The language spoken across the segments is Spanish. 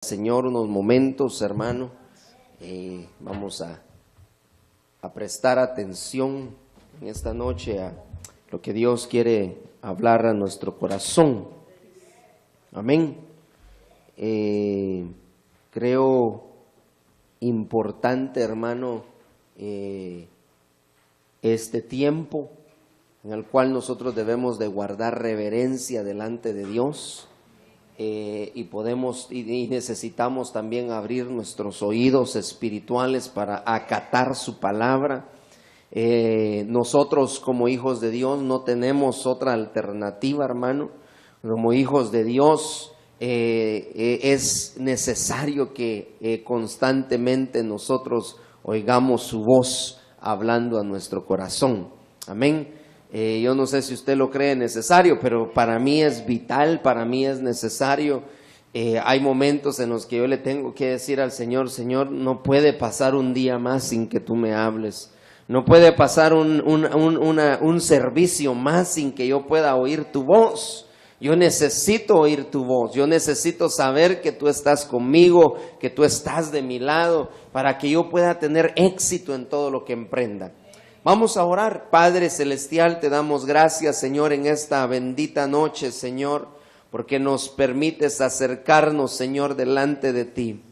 Señor unos momentos, hermano. Vamos a prestar atención en esta noche a lo que Dios quiere hablar a nuestro corazón. Amén. Creo importante, hermano, este tiempo en el cual nosotros debemos de guardar reverencia delante de Dios. Y podemos y necesitamos también abrir nuestros oídos espirituales para acatar su palabra. Nosotros como hijos de Dios no tenemos otra alternativa, hermano. Como hijos de Dios es necesario que constantemente nosotros oigamos su voz hablando a nuestro corazón. Amén. Yo no sé si usted lo cree necesario, pero para mí es vital, para mí es necesario. Hay momentos en los que yo le tengo que decir al Señor: Señor, no puede pasar un día más sin que tú me hables. No puede pasar un servicio más sin que yo pueda oír tu voz. Yo necesito oír tu voz, yo necesito saber que tú estás conmigo, que tú estás de mi lado, para que yo pueda tener éxito en todo lo que emprenda. Vamos a orar. Padre Celestial, te damos gracias, Señor, en esta bendita noche, Señor, porque nos permites acercarnos, Señor, delante de ti.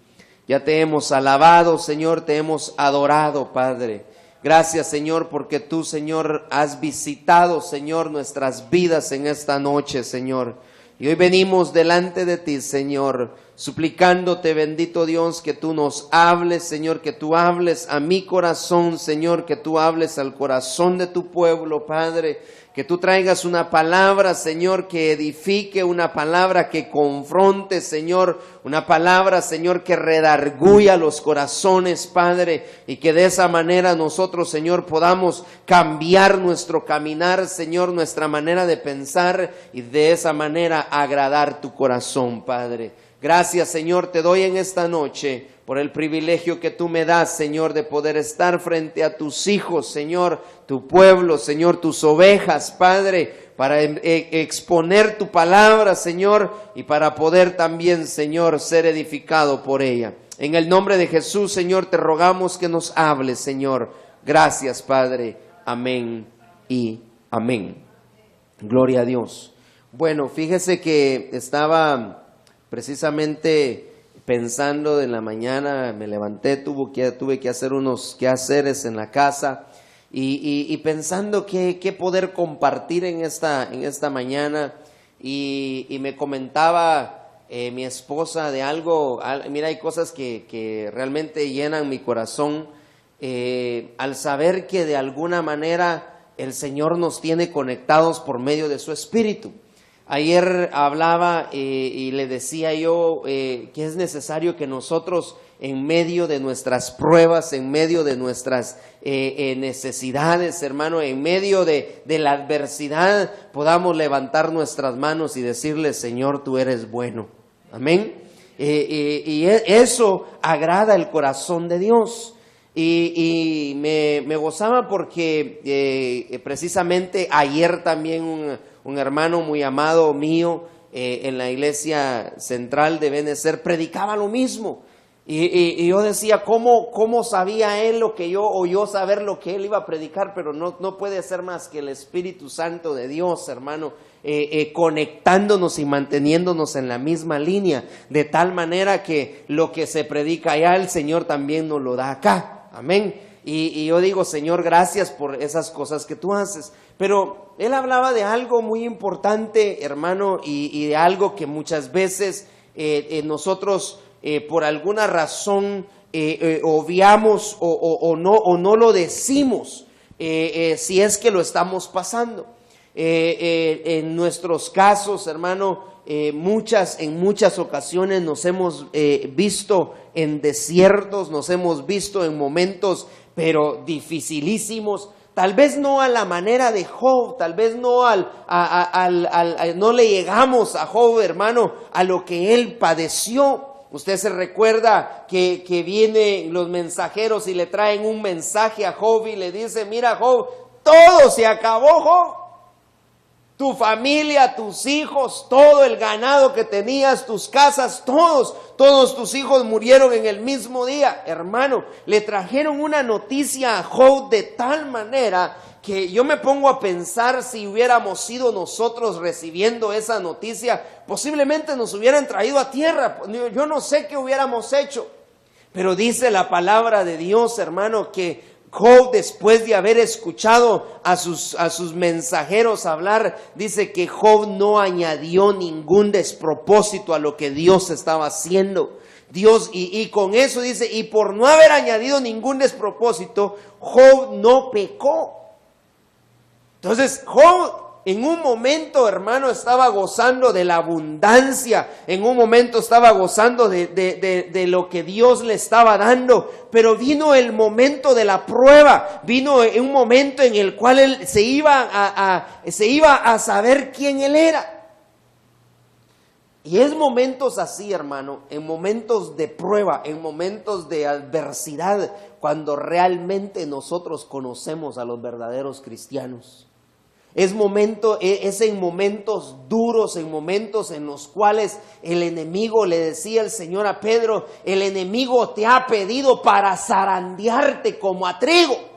Ya te hemos alabado, Señor, te hemos adorado, Padre. Gracias, Señor, porque tú, Señor, has visitado, Señor, nuestras vidas en esta noche, Señor. Y hoy venimos delante de ti, Señor, suplicándote, bendito Dios, que tú nos hables, Señor, que tú hables a mi corazón, Señor, que tú hables al corazón de tu pueblo, Padre, que tú traigas una palabra, Señor, que edifique, una palabra que confronte, Señor, una palabra, Señor, que redarguya los corazones, Padre, y que de esa manera nosotros, Señor, podamos cambiar nuestro caminar, Señor, nuestra manera de pensar, y de esa manera agradar tu corazón, Padre. Gracias, Señor, te doy en esta noche por el privilegio que tú me das, Señor, de poder estar frente a tus hijos, Señor, tu pueblo, Señor, tus ovejas, Padre, para exponer tu palabra, Señor, y para poder también, Señor, ser edificado por ella. En el nombre de Jesús, Señor, te rogamos que nos hables, Señor. Gracias, Padre. Amén y amén. Gloria a Dios. Bueno, fíjese que estaba precisamente pensando en la mañana, me levanté, tuve que hacer unos quehaceres en la casa y pensando qué poder compartir en esta mañana y me comentaba mi esposa de algo. Mira, hay cosas que realmente llenan mi corazón al saber que de alguna manera el Señor nos tiene conectados por medio de su Espíritu. Ayer hablaba y le decía yo que es necesario que nosotros en medio de nuestras pruebas, en medio de nuestras necesidades, hermano, en medio de la adversidad, podamos levantar nuestras manos y decirle: Señor, tú eres bueno. Amén. Y eso agrada el corazón de Dios. Y me gozaba porque precisamente ayer también un hermano muy amado mío en la iglesia central de Benecer predicaba lo mismo. Y yo decía, ¿cómo sabía él lo que yo, o yo saber lo que él iba a predicar? Pero no puede ser más que el Espíritu Santo de Dios, hermano, conectándonos y manteniéndonos en la misma línea, de tal manera que lo que se predica allá, el Señor también nos lo da acá. Amén. Y yo digo: Señor, gracias por esas cosas que tú haces. Pero él hablaba de algo muy importante, hermano, y de algo que muchas veces nosotros por alguna razón obviamos o no lo decimos si es que lo estamos pasando. En nuestros casos, hermano, en muchas ocasiones nos hemos visto en desiertos, nos hemos visto en momentos pero dificilísimos. Tal vez no a la manera de Job, tal vez no no le llegamos a Job, hermano, a lo que él padeció. Usted se recuerda que vienen los mensajeros y le traen un mensaje a Job y le dice: mira, Job, todo se acabó, Job. Tu familia, tus hijos, todo el ganado que tenías, tus casas, todos tus hijos murieron en el mismo día. Hermano, le trajeron una noticia a Job de tal manera que yo me pongo a pensar, si hubiéramos sido nosotros recibiendo esa noticia, posiblemente nos hubieran traído a tierra. Yo no sé qué hubiéramos hecho. Pero dice la palabra de Dios, hermano, que Job, después de haber escuchado a sus mensajeros hablar, dice que Job no añadió ningún despropósito a lo que Dios estaba haciendo. Dios, y con eso dice, y por no haber añadido ningún despropósito, Job no pecó. Entonces, Job en un momento, hermano, estaba gozando de la abundancia, en un momento estaba gozando de lo que Dios le estaba dando, pero vino el momento de la prueba, vino un momento en el cual él se iba a saber quién él era. Y es momentos así, hermano, en momentos de prueba, en momentos de adversidad, cuando realmente nosotros conocemos a los verdaderos cristianos. Es en momentos duros, en momentos en los cuales el enemigo, le decía el Señor a Pedro, el enemigo te ha pedido para zarandearte como a trigo.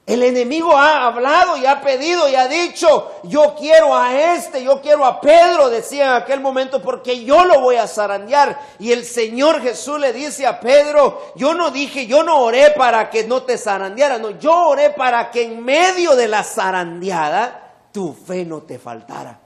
El enemigo ha hablado y ha pedido y ha dicho, yo quiero a Pedro, decía en aquel momento, porque yo lo voy a zarandear. Y el Señor Jesús le dice a Pedro, yo no oré para que no te zarandeara, no, yo oré para que en medio de la zarandeada tu fe no te faltara.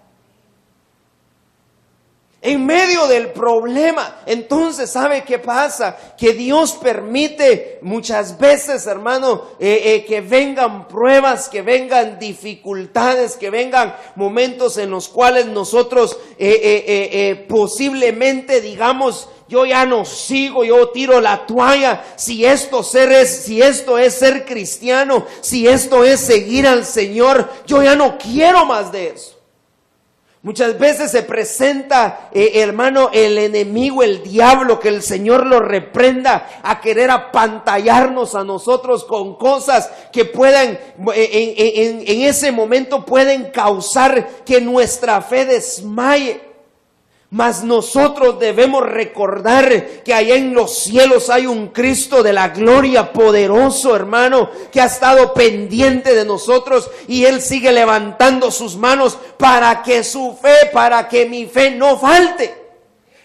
En medio del problema, entonces, ¿sabe qué pasa? Que Dios permite muchas veces, hermano, que vengan pruebas, que vengan dificultades, que vengan momentos en los cuales nosotros posiblemente digamos, yo ya no sigo, yo tiro la toalla. Si esto es ser cristiano, si esto es seguir al Señor, yo ya no quiero más de eso. Muchas veces se presenta, hermano, el enemigo, el diablo, que el Señor lo reprenda, a querer apantallarnos a nosotros con cosas que puedan, en ese momento pueden causar que nuestra fe desmaye. Mas nosotros debemos recordar que allá en los cielos hay un Cristo de la gloria poderoso, hermano, que ha estado pendiente de nosotros, y Él sigue levantando sus manos para que mi fe no falte.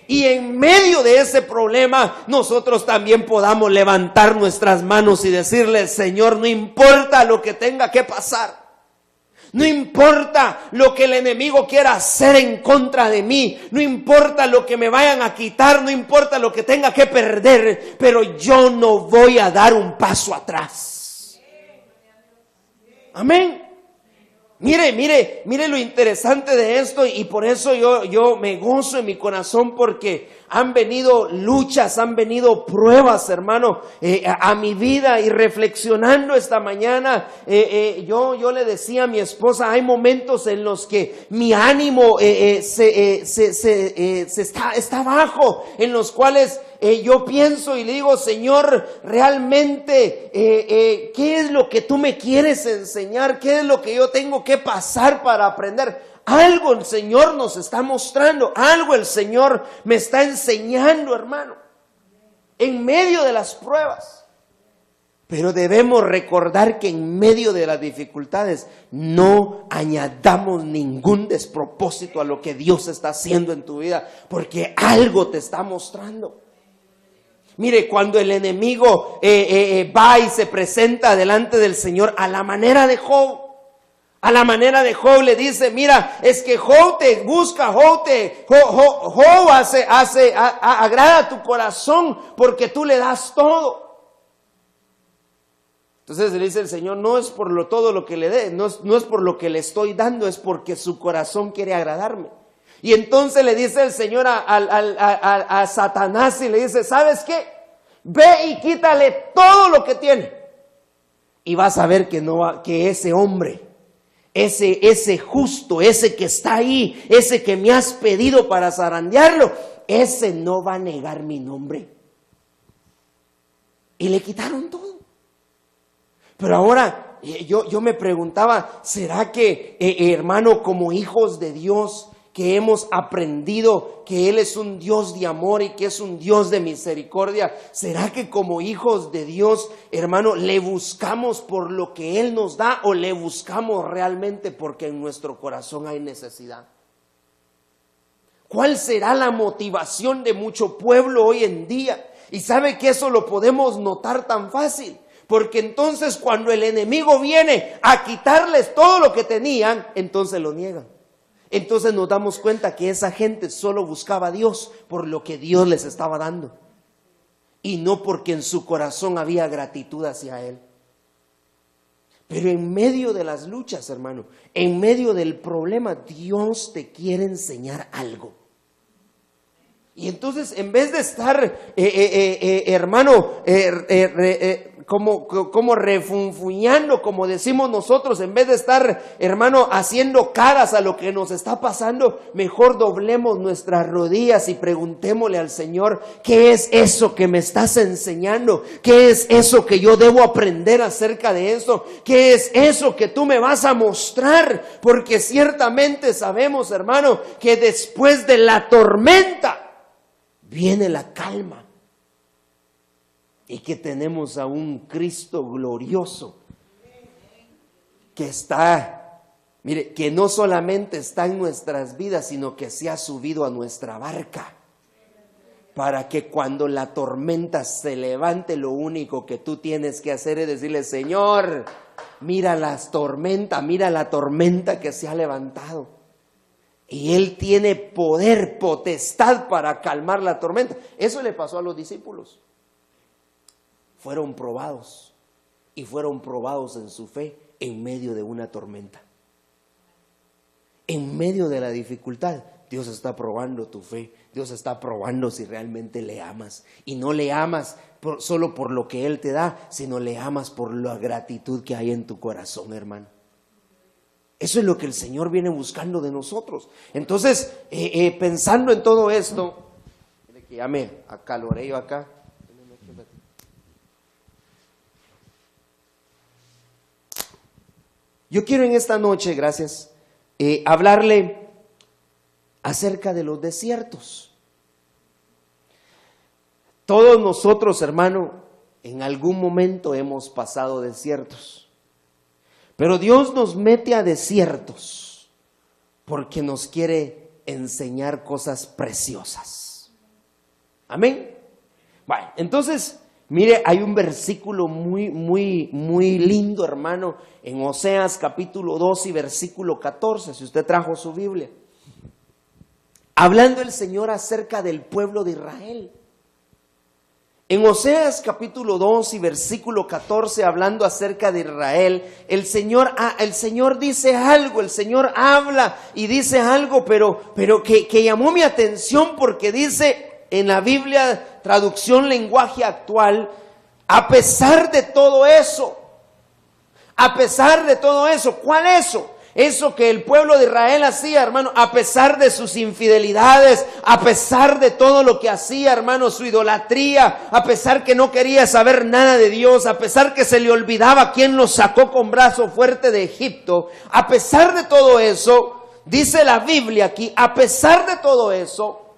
Y en medio de ese problema nosotros también podamos levantar nuestras manos y decirle, Señor, no importa lo que tenga que pasar. No importa lo que el enemigo quiera hacer en contra de mí, no importa lo que me vayan a quitar, no importa lo que tenga que perder, pero yo no voy a dar un paso atrás. Amén. Mire lo interesante de esto, y por eso yo me gozo en mi corazón, porque han venido luchas, han venido pruebas, hermano, a mi vida. Y reflexionando esta mañana, yo le decía a mi esposa, hay momentos en los que mi ánimo está bajo, en los cuales yo pienso y le digo, Señor, realmente, ¿qué es lo que tú me quieres enseñar? ¿Qué es lo que yo tengo que pasar para aprender? Algo el Señor nos está mostrando, algo el Señor me está enseñando, hermano, en medio de las pruebas. Pero debemos recordar que en medio de las dificultades no añadamos ningún despropósito a lo que Dios está haciendo en tu vida, porque algo te está mostrando. Mire, cuando el enemigo va y se presenta delante del Señor a la manera de Job, le dice, mira, es que Job te busca, Job agrada tu corazón porque tú le das todo. Entonces le dice el Señor, no es por todo lo que le dé, no es por lo que le estoy dando, es porque su corazón quiere agradarme. Y entonces le dice el Señor a Satanás, y le dice, ¿sabes qué? Ve y quítale todo lo que tiene, y vas a ver que ese hombre, ese justo, ese que está ahí, ese que me has pedido para zarandearlo, ese no va a negar mi nombre. Y le quitaron todo. Pero ahora yo me preguntaba, ¿será que, hermano, como hijos de Dios, que hemos aprendido que Él es un Dios de amor y que es un Dios de misericordia, ¿será que como hijos de Dios, hermano, le buscamos por lo que Él nos da o le buscamos realmente porque en nuestro corazón hay necesidad? ¿Cuál será la motivación de mucho pueblo hoy en día? Y sabe que eso lo podemos notar tan fácil, porque entonces cuando el enemigo viene a quitarles todo lo que tenían, entonces lo niegan. Entonces nos damos cuenta que esa gente solo buscaba a Dios por lo que Dios les estaba dando y no porque en su corazón había gratitud hacia Él. Pero en medio de las luchas, hermano, en medio del problema, Dios te quiere enseñar algo. Y entonces, en vez de estar, hermano, como refunfuñando, como decimos nosotros, en vez de estar, hermano, haciendo caras a lo que nos está pasando, mejor doblemos nuestras rodillas y preguntémosle al Señor, ¿qué es eso que me estás enseñando? ¿Qué es eso que yo debo aprender acerca de eso? ¿Qué es eso que tú me vas a mostrar? Porque ciertamente sabemos, hermano, que después de la tormenta viene la calma. Y que tenemos a un Cristo glorioso que está, mire, que no solamente está en nuestras vidas, sino que se ha subido a nuestra barca. Para que cuando la tormenta se levante, lo único que tú tienes que hacer es decirle, Señor, mira la tormenta que se ha levantado. Y Él tiene poder, potestad para calmar la tormenta. Eso le pasó a los discípulos. Fueron probados y fueron probados en su fe en medio de una tormenta. En medio de la dificultad, Dios está probando tu fe. Dios está probando si realmente le amas. Y no le amas solo por lo que Él te da, sino le amas por la gratitud que hay en tu corazón, hermano. Eso es lo que el Señor viene buscando de nosotros. Entonces, pensando en todo esto, mire que ya me acaloré yo acá. Yo quiero en esta noche, gracias, hablarle acerca de los desiertos. Todos nosotros, hermano, en algún momento hemos pasado desiertos. Pero Dios nos mete a desiertos porque nos quiere enseñar cosas preciosas. Amén. Bueno, entonces, mire, hay un versículo muy lindo, hermano, en Oseas capítulo 2 y versículo 14, si usted trajo su Biblia. Hablando el Señor acerca del pueblo de Israel. En Oseas capítulo 2 y versículo 14, hablando acerca de Israel, el Señor dice algo, el Señor habla y dice algo, pero que llamó mi atención porque dice en la Biblia, traducción lenguaje actual, a pesar de todo eso, ¿cuál eso? Eso que el pueblo de Israel hacía, hermano, a pesar de sus infidelidades, a pesar de todo lo que hacía, hermano, su idolatría, a pesar que no quería saber nada de Dios, a pesar que se le olvidaba quién los sacó con brazo fuerte de Egipto, a pesar de todo eso, dice la Biblia aquí, a pesar de todo eso,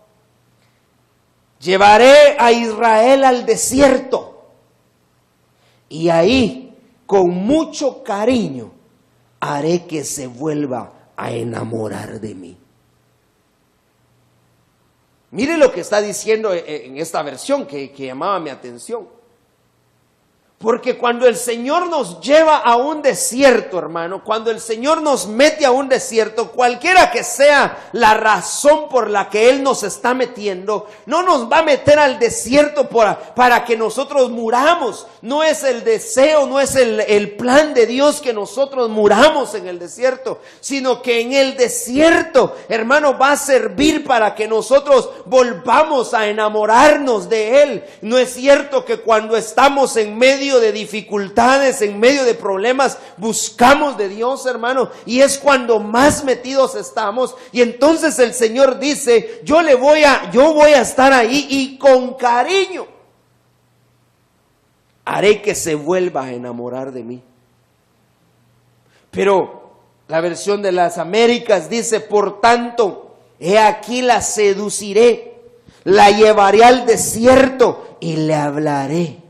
llevaré a Israel al desierto y ahí, con mucho cariño, haré que se vuelva a enamorar de mí. Mire lo que está diciendo en esta versión que llamaba mi atención. Porque cuando el Señor nos lleva a un desierto, hermano, cuando el Señor nos mete a un desierto, cualquiera que sea la razón por la que Él nos está metiendo, no nos va a meter al desierto para que nosotros muramos. No es el deseo, no es el plan de Dios que nosotros muramos en el desierto, sino que en el desierto, hermano, va a servir para que nosotros volvamos a enamorarnos de Él. No es cierto que cuando estamos en medio de dificultades, en medio de problemas, buscamos de Dios, hermano, y es cuando más metidos estamos. Y entonces el Señor dice, yo voy a estar ahí y con cariño haré que se vuelva a enamorar de mí. Pero la versión de las Américas dice: por tanto, he aquí la seduciré, la llevaré al desierto y le hablaré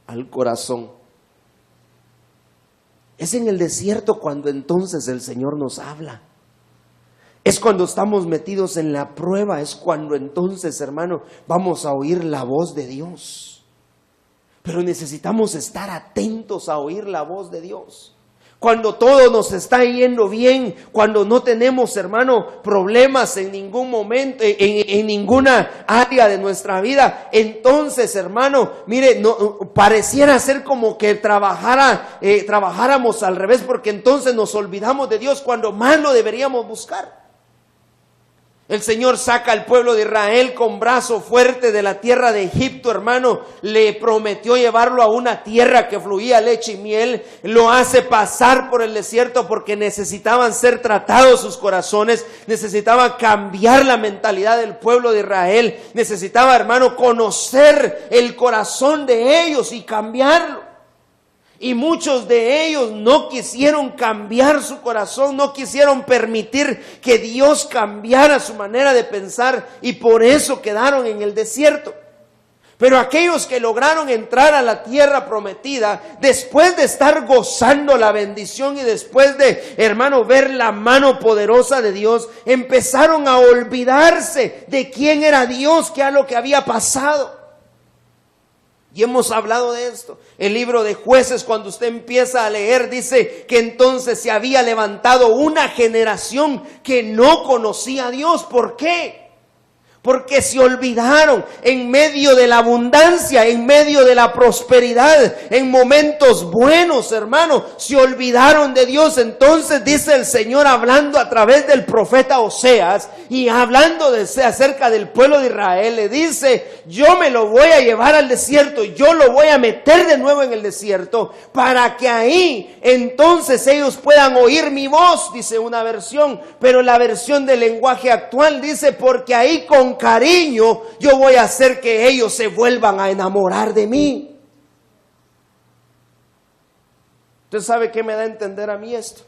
al corazón. Es en el desierto cuando entonces el Señor nos habla. Es cuando estamos metidos en la prueba, es cuando entonces, hermano, vamos a oír la voz de Dios. Pero necesitamos estar atentos a oír la voz de Dios. Cuando todo nos está yendo bien, cuando no tenemos, hermano, problemas en ningún momento, en ninguna área de nuestra vida, entonces, hermano, mire, no, pareciera ser como que trabajáramos al revés, porque entonces nos olvidamos de Dios cuando más lo deberíamos buscar. El Señor saca al pueblo de Israel con brazo fuerte de la tierra de Egipto, hermano. Le prometió llevarlo a una tierra que fluía leche y miel. Lo hace pasar por el desierto porque necesitaban ser tratados sus corazones. Necesitaba cambiar la mentalidad del pueblo de Israel. Necesitaba, hermano, conocer el corazón de ellos y cambiarlo. Y muchos de ellos no quisieron cambiar su corazón, no quisieron permitir que Dios cambiara su manera de pensar y por eso quedaron en el desierto. Pero aquellos que lograron entrar a la tierra prometida, después de estar gozando la bendición y después de, hermano, ver la mano poderosa de Dios, empezaron a olvidarse de quién era Dios, qué era lo que había pasado. Y hemos hablado de esto. El libro de Jueces, cuando usted empieza a leer, dice que entonces se había levantado una generación que no conocía a Dios. ¿Por qué? Porque se olvidaron en medio de la abundancia, en medio de la prosperidad, en momentos buenos, hermano, se olvidaron de Dios. Entonces dice el Señor hablando a través del profeta Oseas y hablando acerca del pueblo de Israel, le dice: yo me lo voy a llevar al desierto, yo lo voy a meter de nuevo en el desierto para que ahí entonces ellos puedan oír mi voz, dice una versión, pero la versión del lenguaje actual dice: porque ahí con cariño yo voy a hacer que ellos se vuelvan a enamorar de mí. ¿Usted sabe qué me da a entender a mí esto?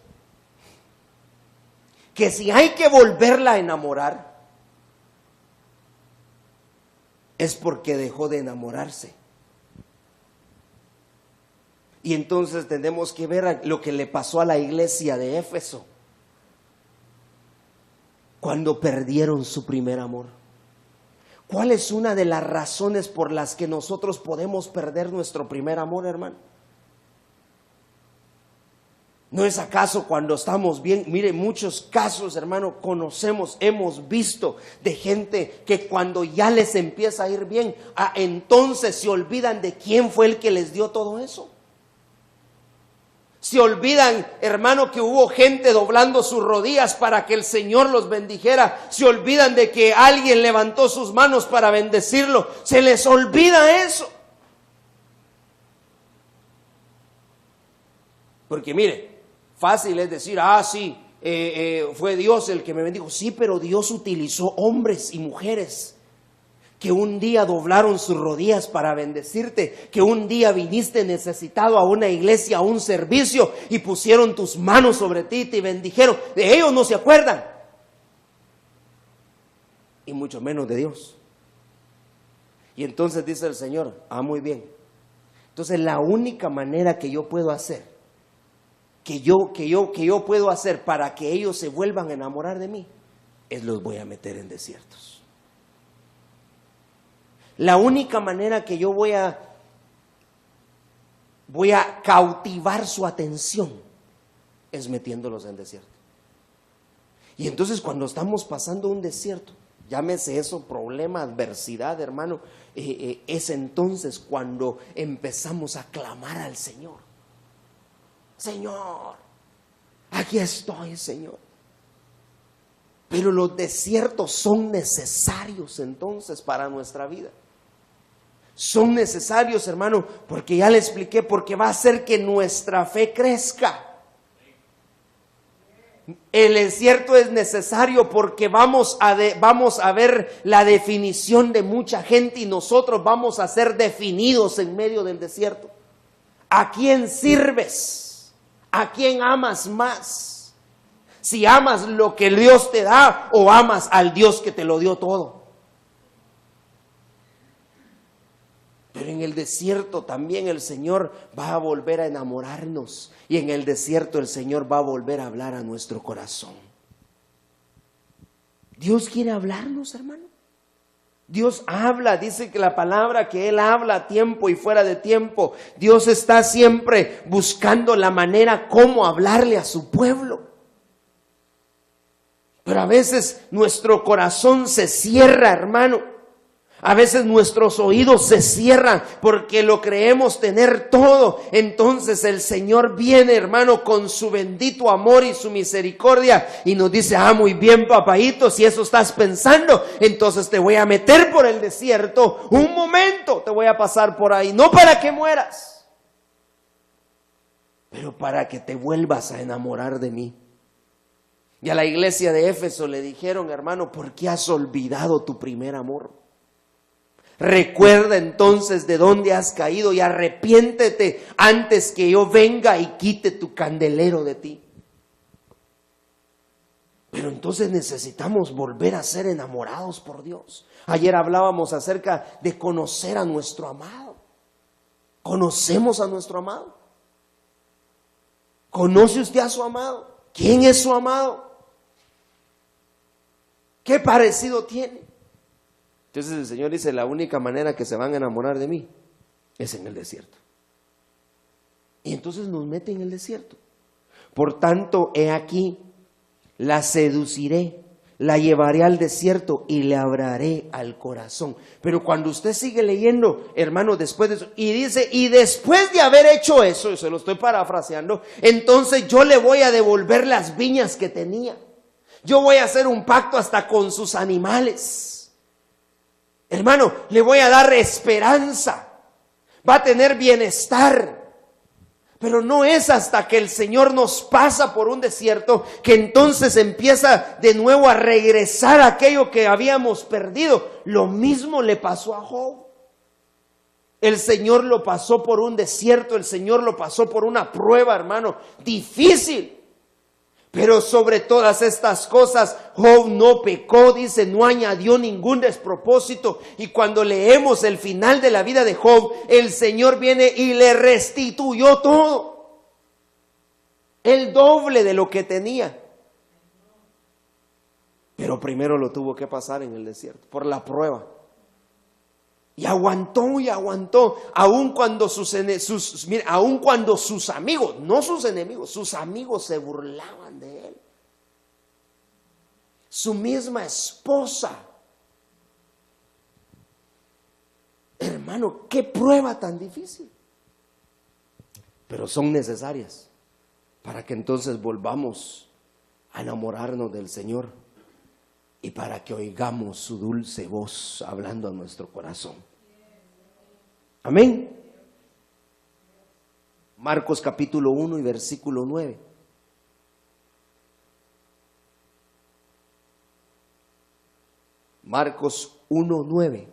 Que si hay que volverla a enamorar, es porque dejó de enamorarse. Y entonces tenemos que ver lo que le pasó a la iglesia de Éfeso cuando perdieron su primer amor. ¿Cuál es una de las razones por las que nosotros podemos perder nuestro primer amor, hermano? ¿No es acaso cuando estamos bien? Mire, muchos casos, hermano, conocemos, hemos visto de gente que cuando ya les empieza a ir bien, entonces se olvidan de quién fue el que les dio todo eso. Se olvidan, hermano, que hubo gente doblando sus rodillas para que el Señor los bendijera. Se olvidan de que alguien levantó sus manos para bendecirlo. Se les olvida eso. Porque mire, fácil es decir: sí, fue Dios el que me bendijo. Sí, pero Dios utilizó hombres y mujeres que un día doblaron sus rodillas para bendecirte, que un día viniste necesitado a una iglesia, a un servicio, y pusieron tus manos sobre ti y te bendijeron. De ellos no se acuerdan, y mucho menos de Dios. Y entonces dice el Señor: muy bien. Entonces la única manera que yo puedo hacer, que yo puedo hacer para que ellos se vuelvan a enamorar de mí, es los voy a meter en desiertos. La única manera que yo voy a cautivar su atención es metiéndolos en desierto. Y entonces cuando estamos pasando un desierto, llámese eso problema, adversidad, hermano, es entonces cuando empezamos a clamar al Señor. Señor, aquí estoy, Señor. Pero los desiertos son necesarios entonces para nuestra vida. Son necesarios, hermano, porque ya le expliqué, porque va a hacer que nuestra fe crezca. El desierto es necesario porque vamos a ver la definición de mucha gente y nosotros vamos a ser definidos en medio del desierto. ¿A quién sirves? ¿A quién amas más? Si amas lo que Dios te da o amas al Dios que te lo dio todo. Pero en el desierto también el Señor va a volver a enamorarnos. Y en el desierto el Señor va a volver a hablar a nuestro corazón. Dios quiere hablarnos, hermano. Dios habla, dice que la palabra que Él habla a tiempo y fuera de tiempo. Dios está siempre buscando la manera cómo hablarle a su pueblo. Pero a veces nuestro corazón se cierra, hermano. A veces nuestros oídos se cierran porque lo creemos tener todo. Entonces el Señor viene, hermano, con su bendito amor y su misericordia y nos dice: muy bien, papaíto, si eso estás pensando, entonces te voy a meter por el desierto. Un momento, te voy a pasar por ahí, no para que mueras, pero para que te vuelvas a enamorar de mí. Y a la iglesia de Éfeso le dijeron: hermano, ¿por qué has olvidado tu primer amor? Recuerda entonces de dónde has caído y arrepiéntete antes que yo venga y quite tu candelero de ti. Pero entonces necesitamos volver a ser enamorados por Dios. Ayer hablábamos acerca de conocer a nuestro amado. ¿Conocemos a nuestro amado? ¿Conoce usted a su amado? ¿Quién es su amado? ¿Qué parecido tiene? Entonces el Señor dice: la única manera que se van a enamorar de mí es en el desierto. Y entonces nos mete en el desierto. Por tanto, he aquí, la seduciré, la llevaré al desierto y le hablaré al corazón. Pero cuando usted sigue leyendo, hermano, después de eso, y dice: y después de haber hecho eso, se lo estoy parafraseando, entonces yo le voy a devolver las viñas que tenía. Yo voy a hacer un pacto hasta con sus animales. Hermano, le voy a dar esperanza, va a tener bienestar, pero no es hasta que el Señor nos pasa por un desierto que entonces empieza de nuevo a regresar aquello que habíamos perdido. Lo mismo le pasó a Job. El Señor lo pasó por un desierto, el Señor lo pasó por una prueba, hermano, difícil. Pero sobre todas estas cosas, Job no pecó, dice, no añadió ningún despropósito. Y cuando leemos el final de la vida de Job, el Señor viene y le restituyó todo. El doble de lo que tenía. Pero primero lo tuvo que pasar en el desierto, por la prueba. Y aguantó, aun cuando sus amigos, no sus enemigos, sus amigos se burlaban de él. Su misma esposa. Hermano, qué prueba tan difícil. Pero son necesarias para que entonces volvamos a enamorarnos del Señor. Y para que oigamos su dulce voz hablando a nuestro corazón. Amén. Marcos capítulo 1 y versículo 9. Marcos 1, 9.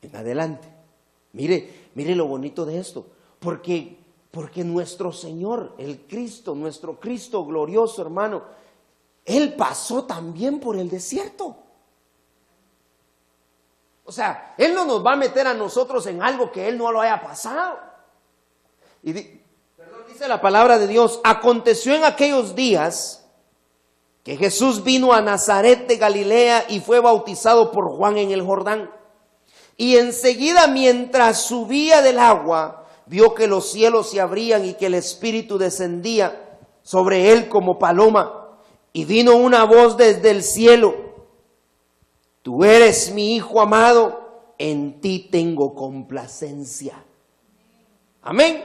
En adelante. Mire lo bonito de esto. Porque nuestro Señor, el Cristo, nuestro Cristo glorioso, hermano, Él pasó también por el desierto. O sea, Él no nos va a meter a nosotros en algo que Él no lo haya pasado. Y dice la palabra de Dios: aconteció en aquellos días que Jesús vino a Nazaret de Galilea y fue bautizado por Juan en el Jordán. Y enseguida, mientras subía del agua, vio que los cielos se abrían y que el Espíritu descendía sobre él como paloma. Y vino una voz desde el cielo: tú eres mi Hijo amado, en ti tengo complacencia. Amén.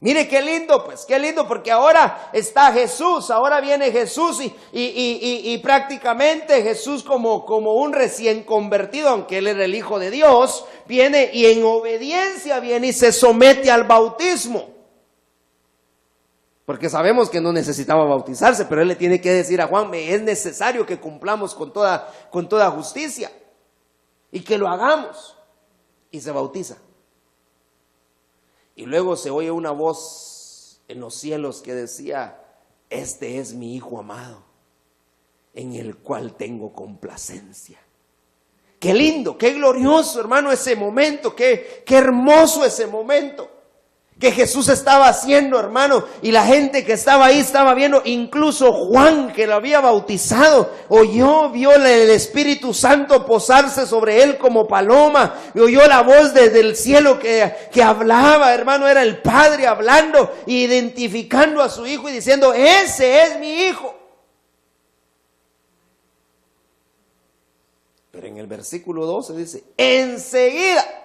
Mire qué lindo, pues, qué lindo, porque ahora está Jesús, ahora viene Jesús y prácticamente Jesús como un recién convertido, aunque Él era el Hijo de Dios, viene y en obediencia viene y se somete al bautismo. Porque sabemos que no necesitaba bautizarse, pero Él le tiene que decir a Juan: es necesario que cumplamos con toda justicia y que lo hagamos. Y se bautiza. Y luego se oye una voz en los cielos que decía: este es mi Hijo amado, en el cual tengo complacencia. Qué lindo, qué glorioso, hermano, ese momento, qué hermoso ese momento que Jesús estaba haciendo, hermano, y la gente que estaba ahí estaba viendo. Incluso Juan, que lo había bautizado, vio el Espíritu Santo posarse sobre él como paloma, y oyó la voz desde el cielo que hablaba, hermano. Era el Padre hablando, identificando a su Hijo y diciendo: ese es mi Hijo. Pero en el versículo 12 dice: enseguida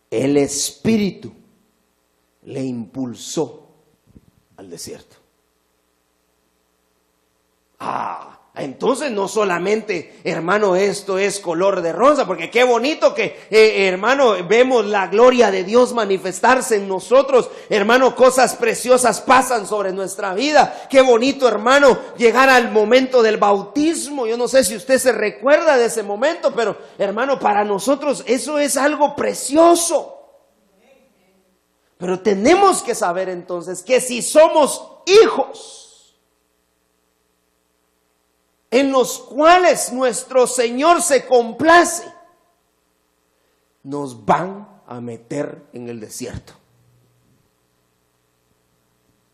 el Espíritu le impulsó al desierto. Entonces no solamente, hermano, esto es color de rosa, porque qué bonito que, hermano, vemos la gloria de Dios manifestarse en nosotros, hermano, cosas preciosas pasan sobre nuestra vida. Qué bonito, hermano, llegar al momento del bautismo. Yo no sé si usted se recuerda de ese momento, pero, hermano, para nosotros eso es algo precioso. Pero tenemos que saber entonces que si somos hijos en los cuales nuestro Señor se complace, nos van a meter en el desierto.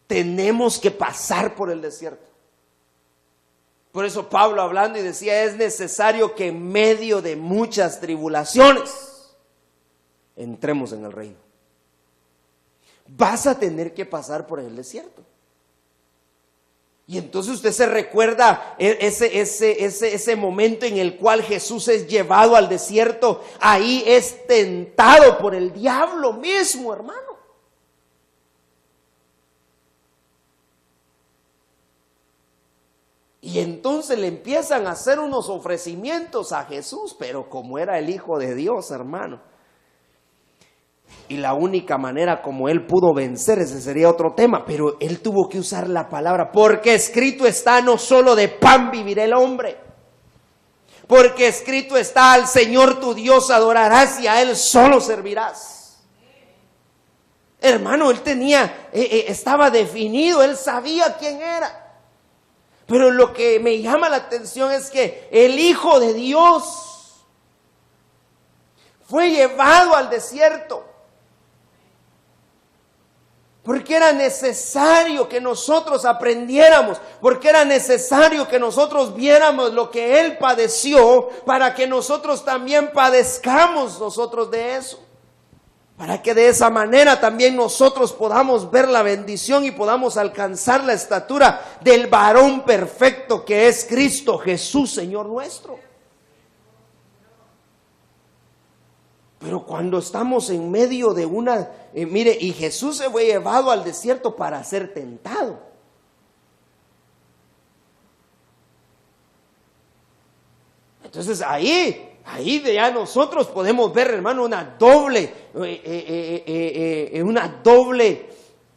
Tenemos que pasar por el desierto. Por eso Pablo, hablando, y decía: es necesario que en medio de muchas tribulaciones entremos en el reino. Vas a tener que pasar por el desierto. Y entonces usted se recuerda ese momento en el cual Jesús es llevado al desierto. Ahí es tentado por el diablo mismo, hermano. Y entonces le empiezan a hacer unos ofrecimientos a Jesús, pero como era el Hijo de Dios, hermano, y la única manera como él pudo vencer, ese sería otro tema, pero él tuvo que usar la palabra, porque escrito está: no solo de pan vivirá el hombre, porque escrito está: al Señor tu Dios adorarás y a Él solo servirás. Hermano, él estaba definido, él sabía quién era. Pero lo que me llama la atención es que el Hijo de Dios fue llevado al desierto, porque era necesario que nosotros aprendiéramos, porque era necesario que nosotros viéramos lo que Él padeció, para que nosotros también padezcamos nosotros de eso, para que de esa manera también nosotros podamos ver la bendición y podamos alcanzar la estatura del varón perfecto que es Cristo Jesús, Señor nuestro. Pero cuando estamos en medio de mire, y Jesús se fue llevado al desierto para ser tentado. Entonces ahí ya nosotros podemos ver, hermano, una doble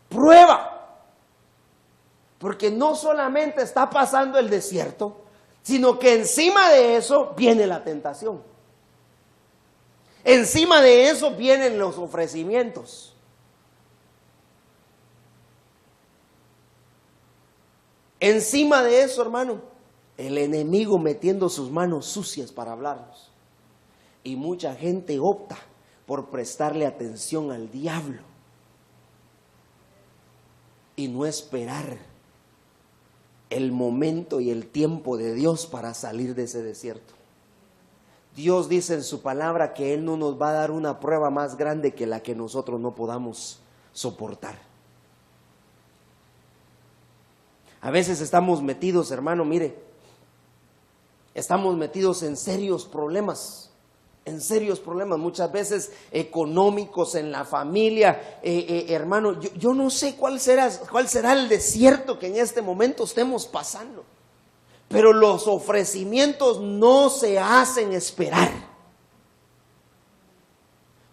prueba. Porque no solamente está pasando el desierto, sino que encima de eso viene la tentación. Encima de eso vienen los ofrecimientos. Encima de eso, hermano, el enemigo metiendo sus manos sucias para hablarnos. Y mucha gente opta por prestarle atención al diablo y no esperar el momento y el tiempo de Dios para salir de ese desierto. Dios dice en su palabra que Él no nos va a dar una prueba más grande que la que nosotros no podamos soportar. A veces estamos metidos, hermano, mire, estamos metidos en serios problemas, muchas veces económicos, en la familia, hermano. Yo no sé cuál será el desierto que en este momento estemos pasando. Pero los ofrecimientos no se hacen esperar.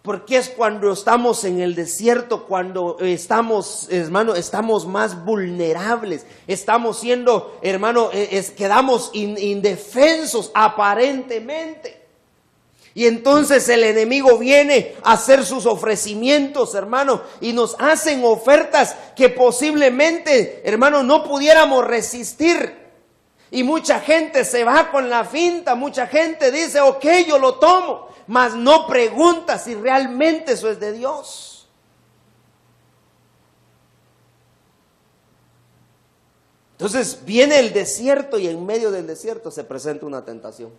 Porque es cuando estamos en el desierto, cuando estamos, hermano, estamos más vulnerables. Estamos siendo, hermano, quedamos indefensos aparentemente. Y entonces el enemigo viene a hacer sus ofrecimientos, hermano, y nos hacen ofertas que posiblemente, hermano, no pudiéramos resistir. Y mucha gente se va con la finta, mucha gente dice, ok, yo lo tomo, mas no pregunta si realmente eso es de Dios. Entonces viene el desierto y en medio del desierto se presenta una tentación.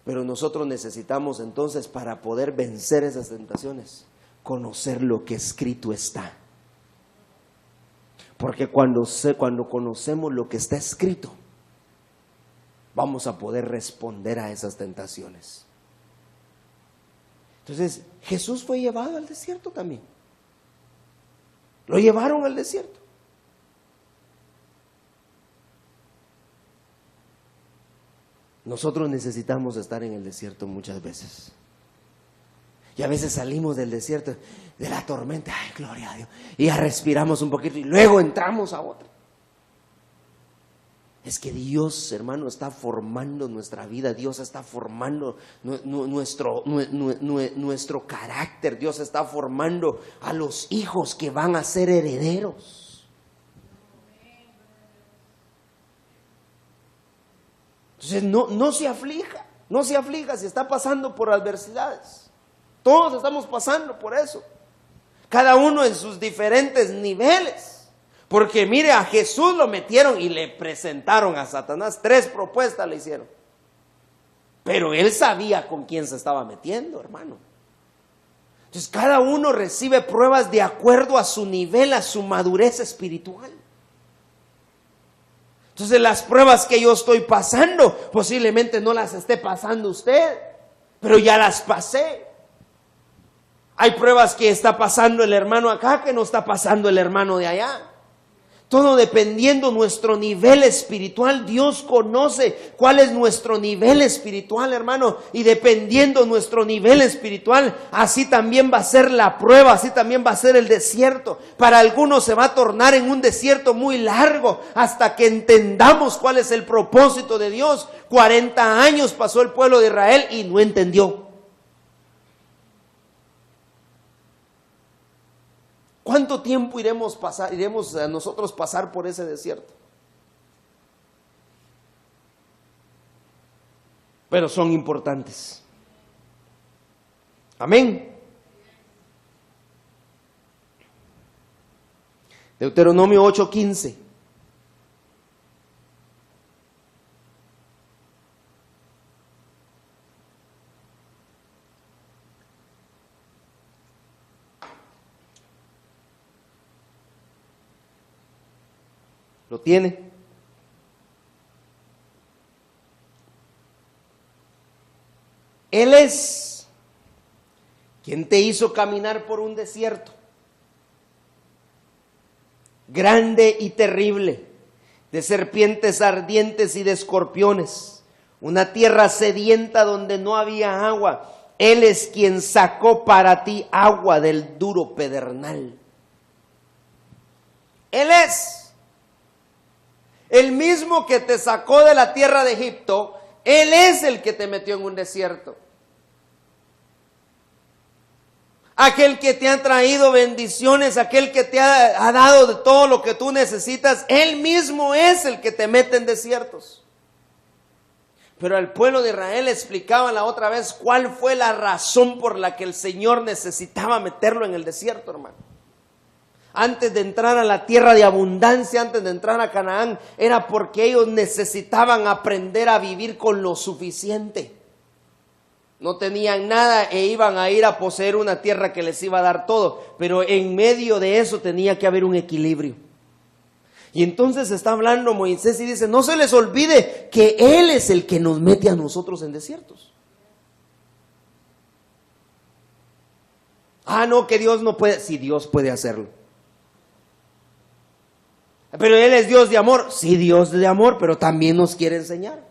Pero nosotros necesitamos entonces, para poder vencer esas tentaciones, conocer lo que escrito está. Porque cuando conocemos lo que está escrito, vamos a poder responder a esas tentaciones. Entonces, Jesús fue llevado al desierto también. Lo llevaron al desierto. Nosotros necesitamos estar en el desierto muchas veces. Y a veces salimos del desierto, de la tormenta, ay, gloria a Dios, y ya respiramos un poquito y luego entramos a otra. Es que Dios, hermano, está formando nuestra vida, Dios está formando nuestro carácter, Dios está formando a los hijos que van a ser herederos. Entonces no se aflija si está pasando por adversidades. Todos estamos pasando por eso. Cada uno en sus diferentes niveles. Porque mire, a Jesús lo metieron y le presentaron a Satanás. 3 propuestas le hicieron. Pero él sabía con quién se estaba metiendo, hermano. Entonces cada uno recibe pruebas de acuerdo a su nivel, a su madurez espiritual. Entonces las pruebas que yo estoy pasando, posiblemente no las esté pasando usted, pero ya las pasé. Hay pruebas que está pasando el hermano acá, que no está pasando el hermano de allá. Todo dependiendo nuestro nivel espiritual. Dios conoce cuál es nuestro nivel espiritual, hermano. Y dependiendo nuestro nivel espiritual, así también va a ser la prueba, así también va a ser el desierto. Para algunos se va a tornar en un desierto muy largo hasta que entendamos cuál es el propósito de Dios. 40 años pasó el pueblo de Israel y no entendió. ¿Cuánto tiempo iremos a nosotros pasar por ese desierto? Pero son importantes. Amén. Deuteronomio 8:15. ¿Lo tiene? Él es quien te hizo caminar por un desierto grande y terrible, de serpientes ardientes y de escorpiones, una tierra sedienta donde no había agua. Él es quien sacó para ti agua del duro pedernal. Él es el mismo que te sacó de la tierra de Egipto. Él es el que te metió en un desierto. Aquel que te ha traído bendiciones, aquel que te ha dado de todo lo que tú necesitas, Él mismo es el que te mete en desiertos. Pero al pueblo de Israel le explicaban la otra vez cuál fue la razón por la que el Señor necesitaba meterlo en el desierto, hermano. Antes de entrar a la tierra de abundancia, antes de entrar a Canaán, era porque ellos necesitaban aprender a vivir con lo suficiente. No tenían nada e iban a ir a poseer una tierra que les iba a dar todo, pero en medio de eso tenía que haber un equilibrio. Y entonces está hablando Moisés y dice, no se les olvide que Él es el que nos mete a nosotros en desiertos. Ah, no, que Dios no puede. Sí, Dios puede hacerlo. Pero Él es Dios de amor. Sí, Dios de amor, pero también nos quiere enseñar.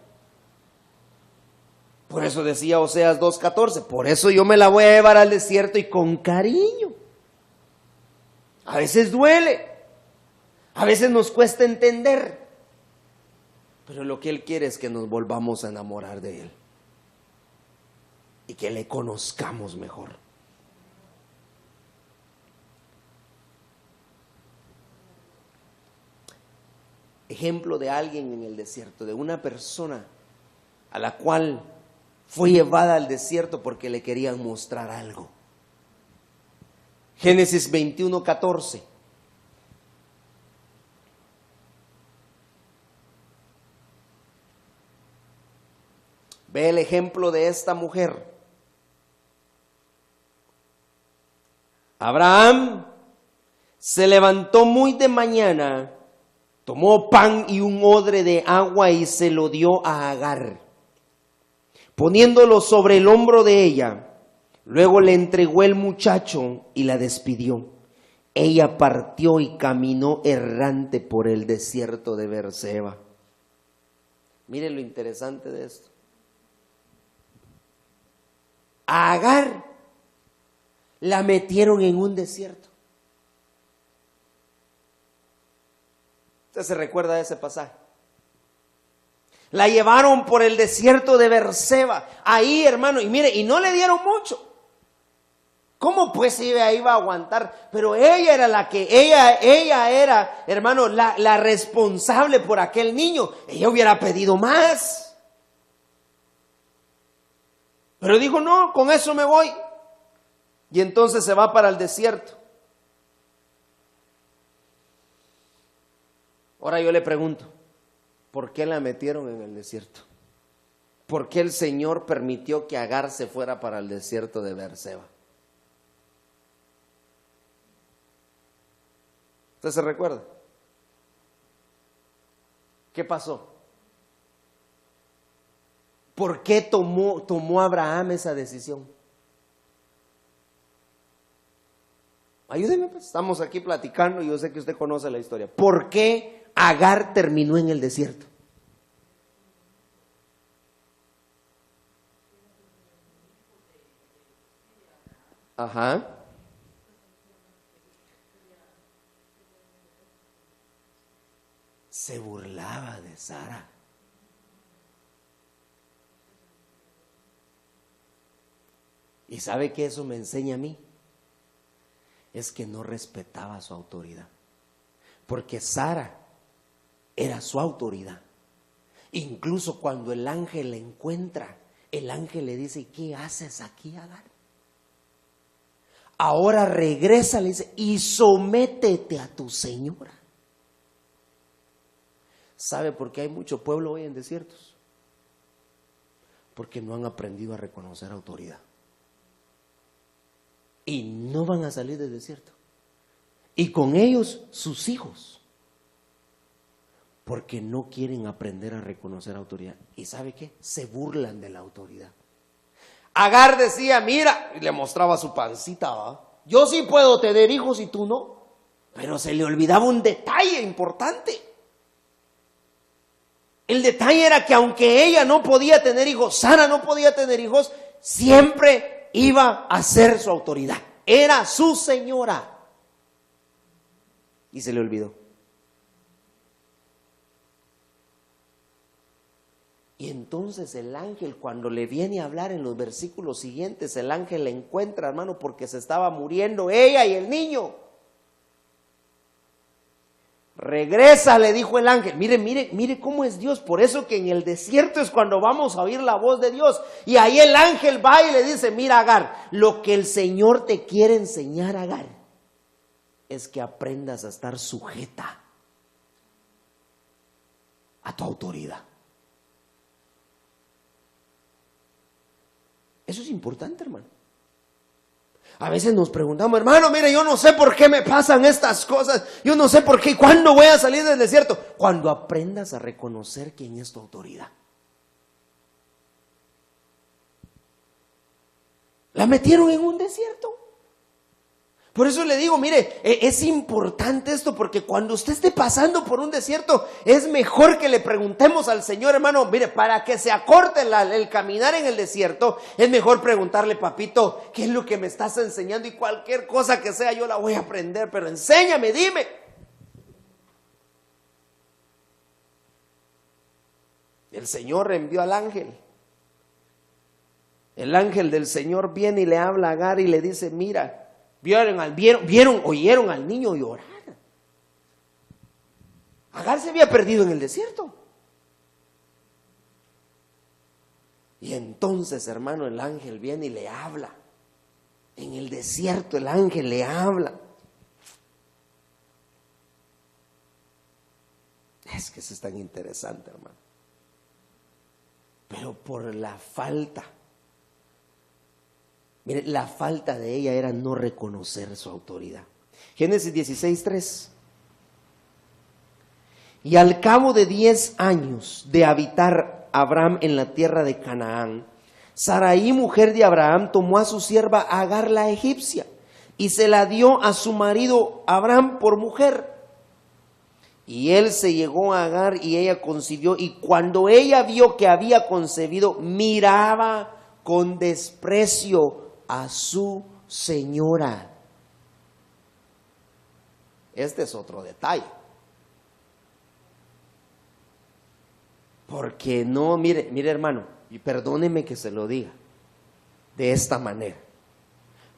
Por eso decía Oseas 2:14, por eso yo me la voy a llevar al desierto y con cariño. A veces duele, a veces nos cuesta entender. Pero lo que Él quiere es que nos volvamos a enamorar de Él y que le conozcamos mejor. Ejemplo de alguien en el desierto, de una persona a la cual fue llevada al desierto porque le querían mostrar algo. Génesis 21:14. Ve el ejemplo de esta mujer. Abraham se levantó muy de mañana, tomó pan y un odre de agua y se lo dio a Agar, poniéndolo sobre el hombro de ella. Luego le entregó el muchacho y la despidió. Ella partió y caminó errante por el desierto de Beerseba. Mire lo interesante de esto. A Agar la metieron en un desierto. ¿Usted se recuerda de ese pasaje? La llevaron por el desierto de Beerseba. Ahí, hermano, y mire, y no le dieron mucho. ¿Cómo pues ella iba a aguantar? Pero ella era ella era, hermano, la responsable por aquel niño. Ella hubiera pedido más. Pero dijo, no, con eso me voy. Y entonces se va para el desierto. Ahora yo le pregunto, ¿por qué la metieron en el desierto? ¿Por qué el Señor permitió que Agar se fuera para el desierto de Beerseba? ¿Usted se recuerda? ¿Qué pasó? ¿Por qué tomó Abraham esa decisión? Ayúdeme, pues, estamos aquí platicando y yo sé que usted conoce la historia. ¿Por qué Agar terminó en el desierto? Ajá. Se burlaba de Sara. ¿Y sabe qué eso me enseña a mí? Es que no respetaba su autoridad. Porque Sara era su autoridad. Incluso cuando el ángel la encuentra, el ángel le dice, ¿qué haces aquí, Agar? Ahora regresa, le dice, y sométete a tu señora. ¿Sabe por qué hay mucho pueblo hoy en desiertos? Porque no han aprendido a reconocer autoridad. Y no van a salir del desierto. Y con ellos sus hijos. Porque no quieren aprender a reconocer autoridad. ¿Y sabe qué? Se burlan de la autoridad. Agar decía, mira, y le mostraba su pancita, ¿va? Yo sí puedo tener hijos y tú no. Pero se le olvidaba un detalle importante. El detalle era que aunque ella no podía tener hijos, Sara no podía tener hijos, siempre iba a ser su autoridad. Era su señora. Y se le olvidó. Y entonces el ángel, cuando le viene a hablar en los versículos siguientes, el ángel la encuentra, hermano, porque se estaba muriendo ella y el niño. Regresa, le dijo el ángel. Mire cómo es Dios. Por eso que en el desierto es cuando vamos a oír la voz de Dios. Y ahí el ángel va y le dice, mira, Agar, lo que el Señor te quiere enseñar, Agar, es que aprendas a estar sujeta a tu autoridad. Eso es importante, hermano. A veces nos preguntamos, hermano, mire, yo no sé por qué me pasan estas cosas. Yo no sé por qué, ¿cuándo voy a salir del desierto? Cuando aprendas a reconocer quién es tu autoridad. La metieron en un desierto. Por eso le digo, mire, es importante esto, porque cuando usted esté pasando por un desierto, es mejor que le preguntemos al Señor, hermano, mire, para que se acorte el caminar en el desierto, es mejor preguntarle, papito, ¿qué es lo que me estás enseñando? Y cualquier cosa que sea, yo la voy a aprender, pero enséñame, dime. El Señor envió al ángel. El ángel del Señor viene y le habla a Agar y le dice, mira, oyeron al niño llorar. Agar se había perdido en el desierto. Y entonces, hermano, el ángel viene y le habla. En el desierto el ángel le habla. Es que eso es tan interesante, hermano. Pero por la falta, mire, la falta de ella era no reconocer su autoridad. Génesis 16:3. Y al cabo de 10 años de habitar Abraham en la tierra de Canaán, Sarai, mujer de Abraham, tomó a su sierva Agar la egipcia y se la dio a su marido Abraham por mujer. Y él se llegó a Agar y ella concibió, y cuando ella vio que había concebido, miraba con desprecio a su señora. Este es otro detalle. Porque no, mire hermano, y perdóneme que se lo diga de esta manera,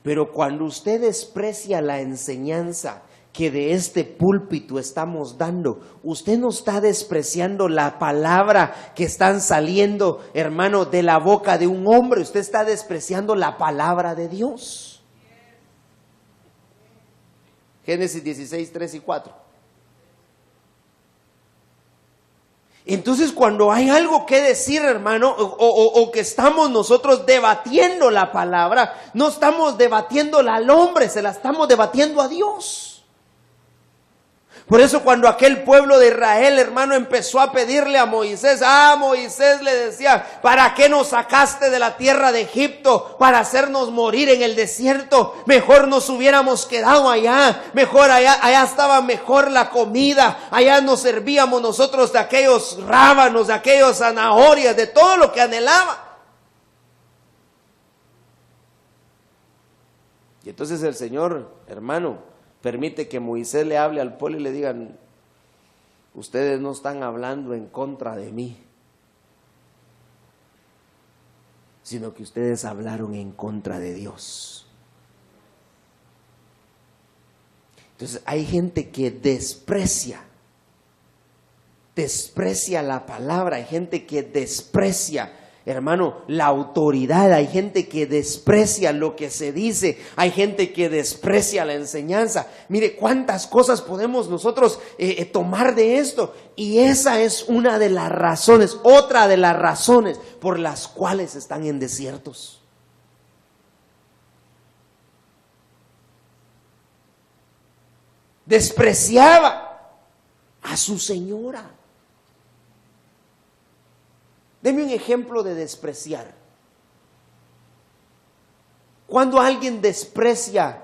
pero cuando usted desprecia la enseñanza que de este púlpito estamos dando, usted no está despreciando la palabra que están saliendo, hermano, de la boca de un hombre, usted está despreciando la palabra de Dios. Génesis 16:3-4. Entonces, cuando hay algo que decir, hermano, o que estamos nosotros debatiendo la palabra, no estamos debatiéndola al hombre, se la estamos debatiendo a Dios. Por eso cuando aquel pueblo de Israel, hermano, empezó a pedirle a Moisés, Moisés le decía, ¿para qué nos sacaste de la tierra de Egipto? Para hacernos morir en el desierto. Mejor nos hubiéramos quedado allá. Mejor allá estaba mejor la comida. Allá nos servíamos nosotros de aquellos rábanos, de aquellos zanahorias, de todo lo que anhelaba. Y entonces el Señor, hermano, permite que Moisés le hable al pueblo y le digan, ustedes no están hablando en contra de mí, sino que ustedes hablaron en contra de Dios. Entonces hay gente que desprecia la palabra, hay gente que desprecia, hermano, la autoridad, hay gente que desprecia lo que se dice, hay gente que desprecia la enseñanza. Mire cuántas cosas podemos nosotros tomar de esto, y esa es una de las razones, otra de las razones por las cuales están en desiertos. Despreciaba a su señora. Deme un ejemplo de despreciar. Cuando alguien desprecia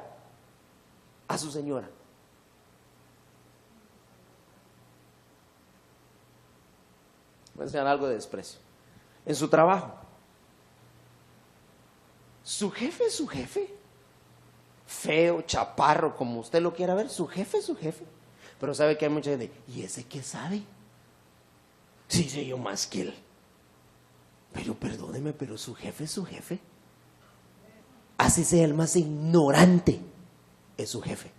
a su señora. Voy a enseñar algo de desprecio. En su trabajo. Su jefe es su jefe. Feo, chaparro, como usted lo quiera ver, su jefe es su jefe. Pero sabe que hay mucha gente, ¿y ese qué sabe? Sí, sé yo más que él. Pero perdóneme, pero su jefe es su jefe. Así sea el más ignorante, es su jefe.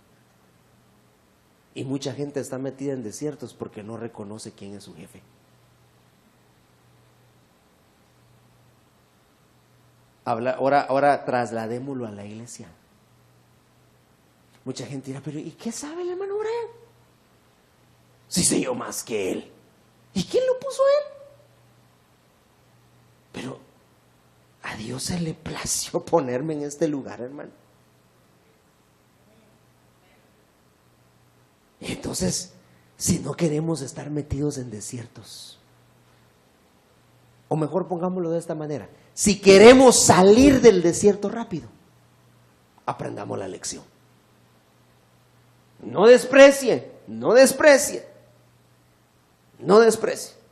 Y mucha gente está metida en desiertos porque no reconoce quién es su jefe. Ahora trasladémoslo a la iglesia. Mucha gente dirá, pero ¿y qué sabe el hermano Brian? Sí sé yo más que él. ¿Y quién lo puso a él? Pero a Dios se le plació ponerme en este lugar, hermano. Y entonces, si no queremos estar metidos en desiertos, o mejor pongámoslo de esta manera, si queremos salir del desierto rápido, aprendamos la lección. No desprecie, no desprecie, no desprecie.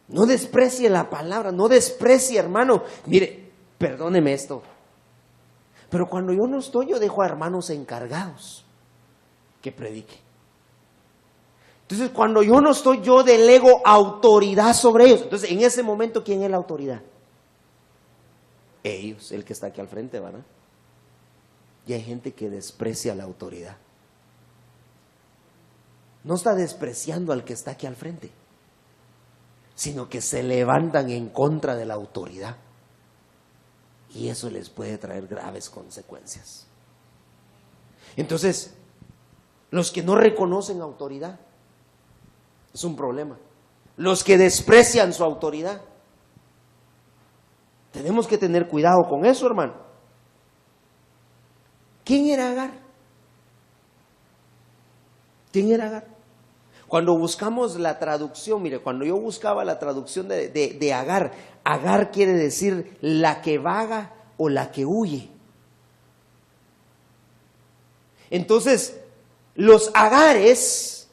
No desprecie la palabra, no desprecie, hermano. Mire, perdóneme esto, pero cuando yo no estoy, yo dejo a hermanos encargados que prediquen. Entonces, cuando yo no estoy, yo delego autoridad sobre ellos. Entonces, en ese momento, ¿quién es la autoridad? Ellos, el que está aquí al frente, ¿verdad? Y hay gente que desprecia la autoridad. No está despreciando al que está aquí al frente, sino que se levantan en contra de la autoridad. Y eso les puede traer graves consecuencias. Entonces, los que no reconocen autoridad, es un problema. Los que desprecian su autoridad, tenemos que tener cuidado con eso, hermano. ¿Quién era Agar? ¿Quién era Agar? Cuando buscamos la traducción, mire, cuando yo buscaba la traducción de Agar, Agar quiere decir la que vaga o la que huye. Entonces, los Agares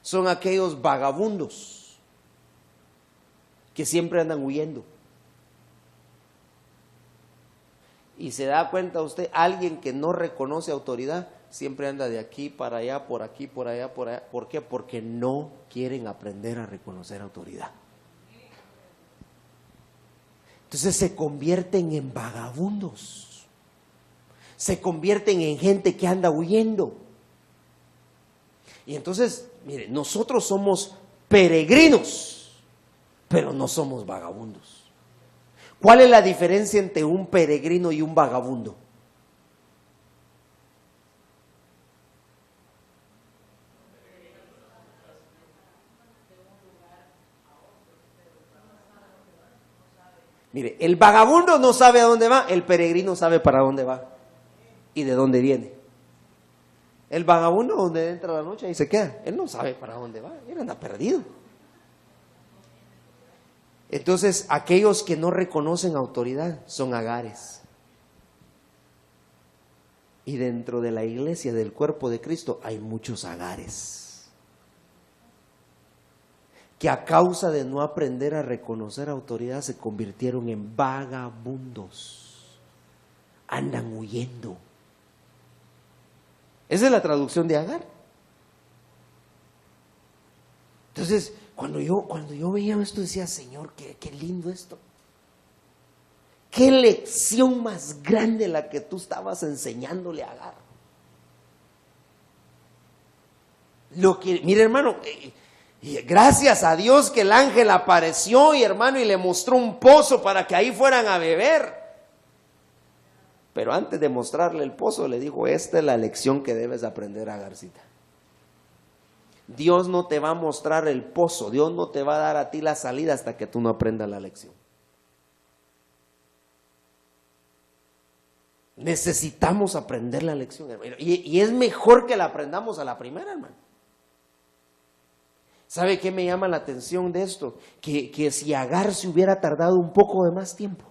son aquellos vagabundos que siempre andan huyendo. Y se da cuenta usted, alguien que no reconoce autoridad, siempre anda de aquí para allá, por aquí, por allá, por allá. ¿Por qué? Porque no quieren aprender a reconocer autoridad. Entonces se convierten en vagabundos. Se convierten en gente que anda huyendo. Y entonces, mire, nosotros somos peregrinos, pero no somos vagabundos. ¿Cuál es la diferencia entre un peregrino y un vagabundo? Mire, el vagabundo no sabe a dónde va, el peregrino sabe para dónde va y de dónde viene. El vagabundo donde entra la noche y se queda, él no sabe para dónde va, él anda perdido. Entonces, aquellos que no reconocen autoridad son Agares. Y dentro de la iglesia del cuerpo de Cristo hay muchos Agares que a causa de no aprender a reconocer autoridad se convirtieron en vagabundos. Andan huyendo. Esa es la traducción de Agar. Entonces, cuando yo veía esto decía, Señor, qué lindo esto. Qué lección más grande la que tú estabas enseñándole a Agar. Mire, hermano, gracias a Dios que el ángel apareció y hermano y le mostró un pozo para que ahí fueran a beber. Pero antes de mostrarle el pozo le dijo, esta es la lección que debes aprender, Agarcita. Dios no te va a mostrar el pozo, Dios no te va a dar a ti la salida hasta que tú no aprendas la lección. Necesitamos aprender la lección, hermano. Y es mejor que la aprendamos a la primera, hermano. ¿Sabe qué me llama la atención de esto? Que si Agar se hubiera tardado un poco de más tiempo,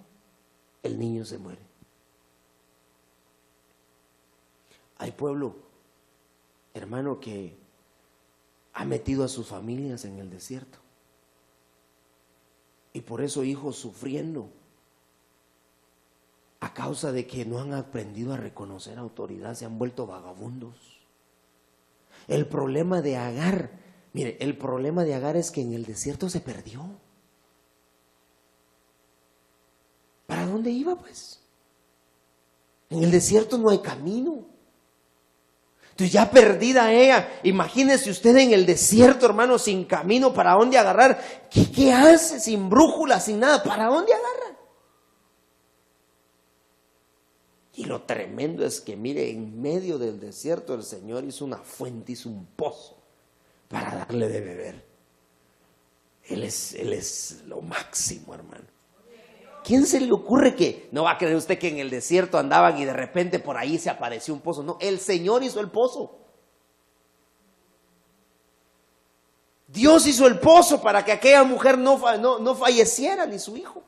el niño se muere. Hay pueblo, hermano, que ha metido a sus familias en el desierto. Y por eso hijos sufriendo a causa de que no han aprendido a reconocer autoridad, se han vuelto vagabundos. El problema de Agar, mire, el problema de Agar es que en el desierto se perdió. ¿Para dónde iba, pues? En el desierto no hay camino. Entonces ya perdida ella, imagínese usted en el desierto, hermano, sin camino, ¿para dónde agarrar? ¿Qué hace? Sin brújula, sin nada, ¿para dónde agarra? Y lo tremendo es que, mire, en medio del desierto el Señor hizo una fuente, hizo un pozo para darle de beber. Él es lo máximo, hermano. ¿Quién se le ocurre que, no va a creer usted que en el desierto andaban y de repente por ahí se apareció un pozo? No, el Señor hizo el pozo. Dios hizo el pozo para que aquella mujer no falleciera, ni su hijo.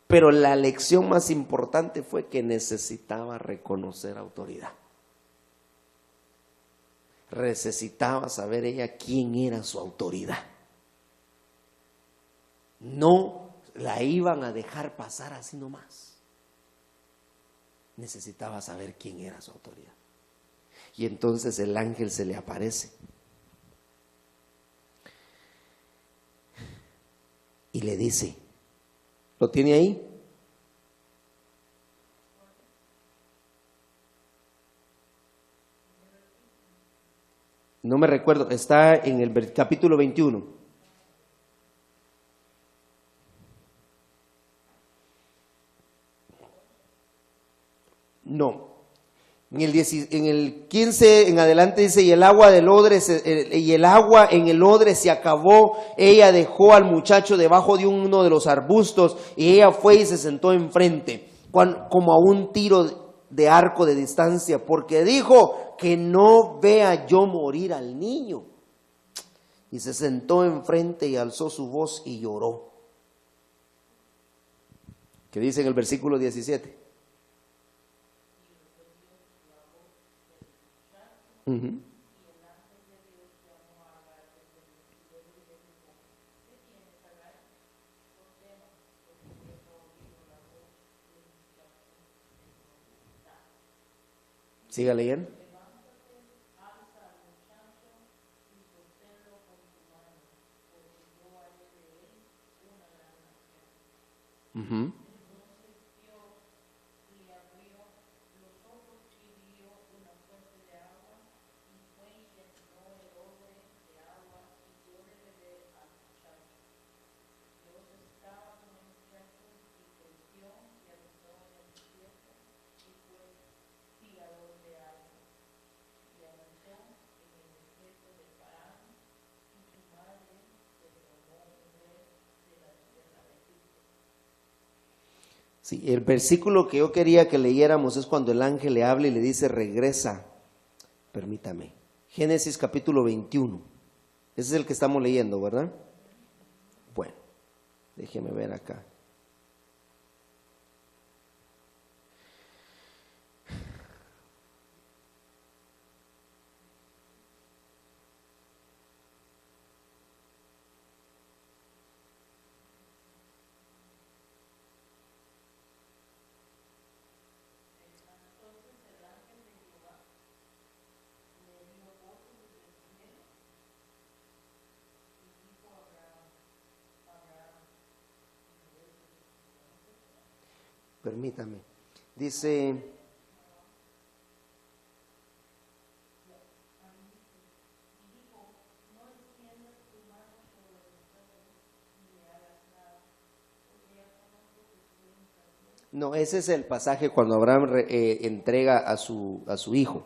Pero la lección más importante fue que necesitaba reconocer autoridad. Necesitaba saber ella quién era su autoridad. No la iban a dejar pasar así nomás. Necesitaba saber quién era su autoridad. Y entonces el ángel se le aparece y le dice, ¿lo tiene ahí? No me recuerdo, está en el capítulo 21. No, en el 15 en adelante dice, y el agua en el odre se acabó, ella dejó al muchacho debajo de uno de los arbustos y ella fue y se sentó enfrente, como a un tiro de arco de distancia, porque dijo que no vea yo morir al niño. Y se sentó enfrente y alzó su voz y lloró. ¿Qué dice en el versículo 17? Uh-huh. Siga leyendo. Uh-huh. Sí, el versículo que yo quería que leyéramos es cuando el ángel le habla y le dice, regresa, permítame. Génesis capítulo 21. Ese es el que estamos leyendo, ¿verdad? Bueno, déjeme ver acá. Permítame. Dice, no, ese es el pasaje cuando Abraham entrega a su hijo.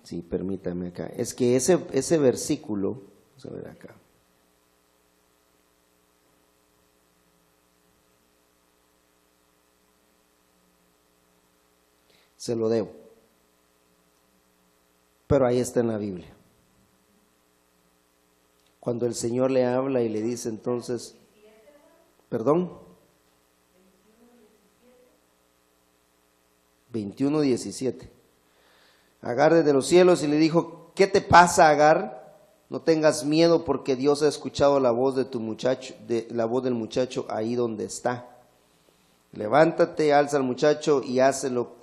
Sí, permítame acá. Es que ese versículo, vamos a ver acá. Se lo debo. Pero ahí está en la Biblia. Cuando el Señor le habla y le dice entonces, perdón, 21:17. Agar desde los cielos y le dijo, ¿qué te pasa, Agar? No tengas miedo porque Dios ha escuchado la voz de tu muchacho, la voz del muchacho ahí donde está. Levántate, alza al muchacho y hácelo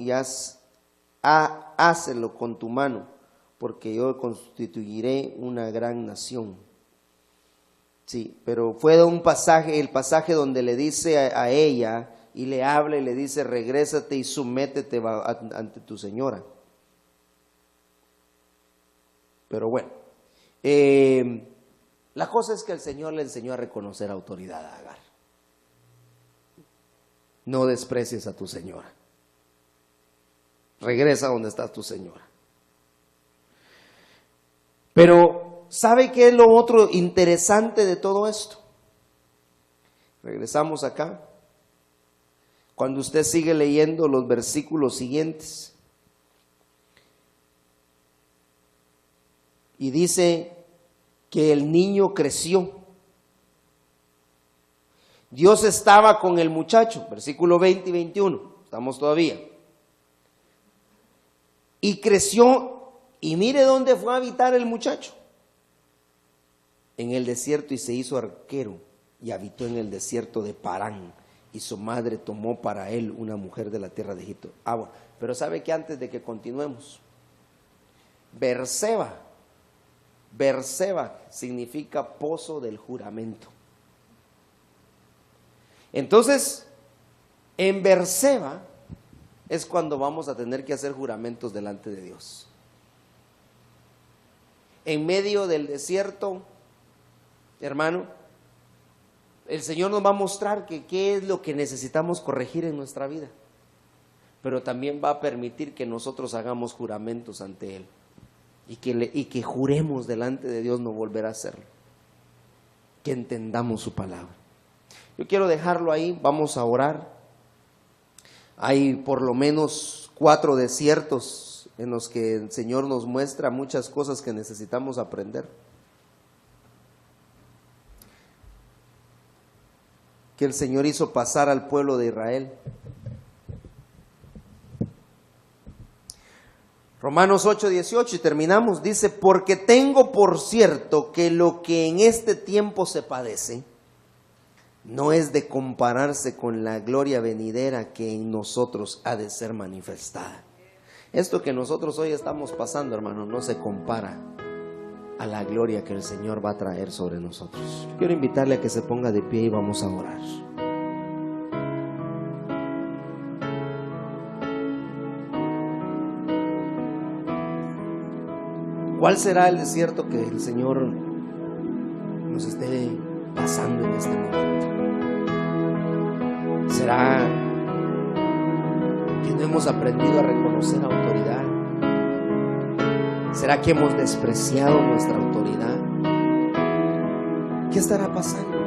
con tu mano, porque yo constituiré una gran nación. Sí, pero fue un pasaje, el pasaje donde le dice a ella y le habla y le dice, regrésate y sométete ante tu señora. Pero bueno, la cosa es que el Señor le enseñó a reconocer autoridad a Agar. No desprecies a tu señora. Regresa donde está tu señora. Pero, ¿sabe qué es lo otro interesante de todo esto? Regresamos acá. Cuando usted sigue leyendo los versículos siguientes. Y dice que el niño creció. Dios estaba con el muchacho, versículo 20 y 21, estamos todavía. Y creció, y mire dónde fue a habitar el muchacho. En el desierto, y se hizo arquero, y habitó en el desierto de Parán. Y su madre tomó para él una mujer de la tierra de Egipto. Bueno, pero sabe que antes de que continuemos, Berseba. Berseba significa pozo del juramento. Entonces, en Berseba es cuando vamos a tener que hacer juramentos delante de Dios. En medio del desierto, hermano, el Señor nos va a mostrar qué es lo que necesitamos corregir en nuestra vida, pero también va a permitir que nosotros hagamos juramentos ante Él y que juremos delante de Dios no volver a hacerlo, que entendamos su palabra. Yo quiero dejarlo ahí, vamos a orar. Hay por lo menos 4 desiertos en los que el Señor nos muestra muchas cosas que necesitamos aprender. Que el Señor hizo pasar al pueblo de Israel. Romanos 8:18 y terminamos, dice: porque tengo por cierto que lo que en este tiempo se padece no es de compararse con la gloria venidera que en nosotros ha de ser manifestada. Esto que nosotros hoy estamos pasando, hermano, no se compara a la gloria que el Señor va a traer sobre nosotros. Quiero invitarle a que se ponga de pie y vamos a orar. ¿Cuál será el desierto que el Señor nos esté pasando en este momento? ¿Será que no hemos aprendido a reconocer autoridad? ¿Será que hemos despreciado nuestra autoridad? ¿Qué estará pasando?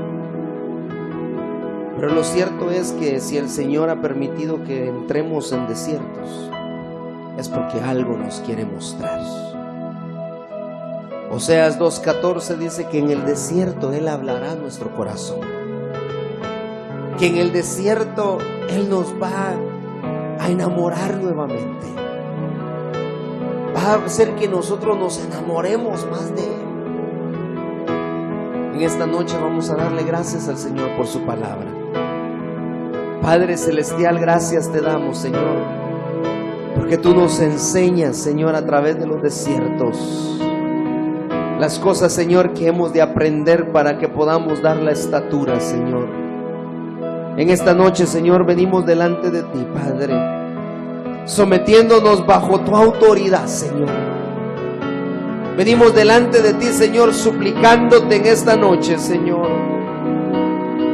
Pero lo cierto es que si el Señor ha permitido que entremos en desiertos, es porque algo nos quiere mostrar. Oseas 2:14 dice que en el desierto Él hablará a nuestro corazón, que en el desierto Él nos va a enamorar nuevamente, va a hacer que nosotros nos enamoremos más de Él. En esta noche vamos a darle gracias al Señor por su palabra. Padre Celestial, gracias te damos, Señor, porque tú nos enseñas, Señor, a través de los desiertos las cosas, Señor, que hemos de aprender para que podamos dar la estatura, Señor. En esta noche, Señor, venimos delante de ti, Padre, sometiéndonos bajo tu autoridad, Señor. Venimos delante de ti, Señor, suplicándote en esta noche, Señor,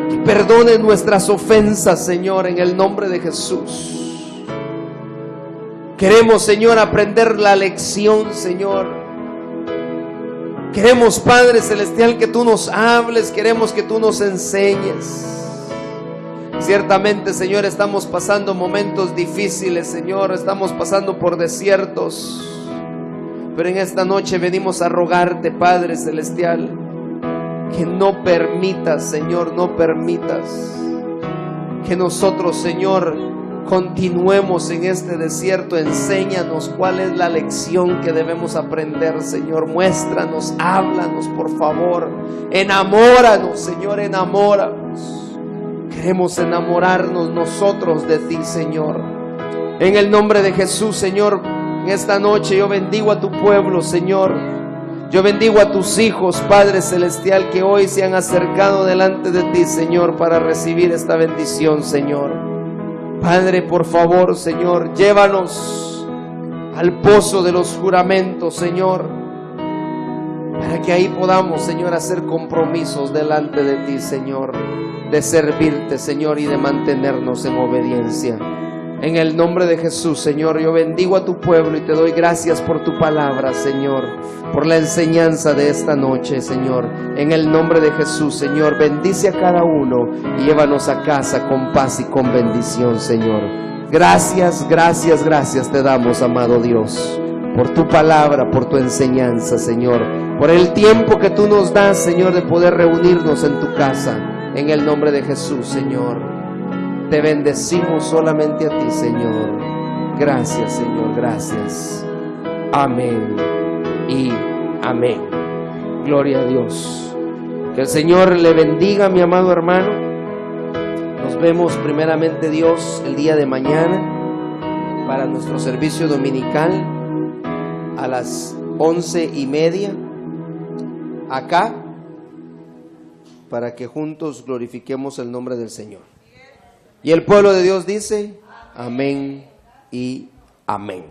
que perdone nuestras ofensas, Señor, en el nombre de Jesús. Queremos, Señor, aprender la lección, Señor. Queremos, Padre Celestial, que tú nos hables, queremos que tú nos enseñes. Ciertamente, Señor, estamos pasando momentos difíciles, Señor, estamos pasando por desiertos, pero en esta noche venimos a rogarte, Padre Celestial, que no permitas, Señor, no permitas que nosotros, Señor, continuemos en este desierto. Enséñanos cuál es la lección que debemos aprender, Señor. Muéstranos, háblanos, por favor. Enamóranos, Señor, enamóranos. Queremos enamorarnos nosotros de ti, Señor. En el nombre de Jesús, Señor, en esta noche yo bendigo a tu pueblo, Señor. Yo bendigo a tus hijos, Padre Celestial, que hoy se han acercado delante de ti, Señor, para recibir esta bendición, Señor. Padre, por favor, Señor, llévanos al pozo de los juramentos, Señor, para que ahí podamos, Señor, hacer compromisos delante de ti, Señor, de servirte, Señor, y de mantenernos en obediencia. En el nombre de Jesús, Señor, yo bendigo a tu pueblo y te doy gracias por tu palabra, Señor, por la enseñanza de esta noche, Señor. En el nombre de Jesús, Señor, bendice a cada uno y llévanos a casa con paz y con bendición, Señor. Gracias, gracias, gracias te damos, amado Dios, por tu palabra, por tu enseñanza, Señor, por el tiempo que tú nos das, Señor, de poder reunirnos en tu casa. En el nombre de Jesús, Señor. Te bendecimos solamente a ti, Señor. Gracias, Señor, gracias. Amén y amén. Gloria a Dios. Que el Señor le bendiga, mi amado hermano. Nos vemos primeramente, Dios, el día de mañana para nuestro servicio dominical. a las 11:30 acá, para que juntos glorifiquemos el nombre del Señor. Y el pueblo de Dios dice: amén y amén.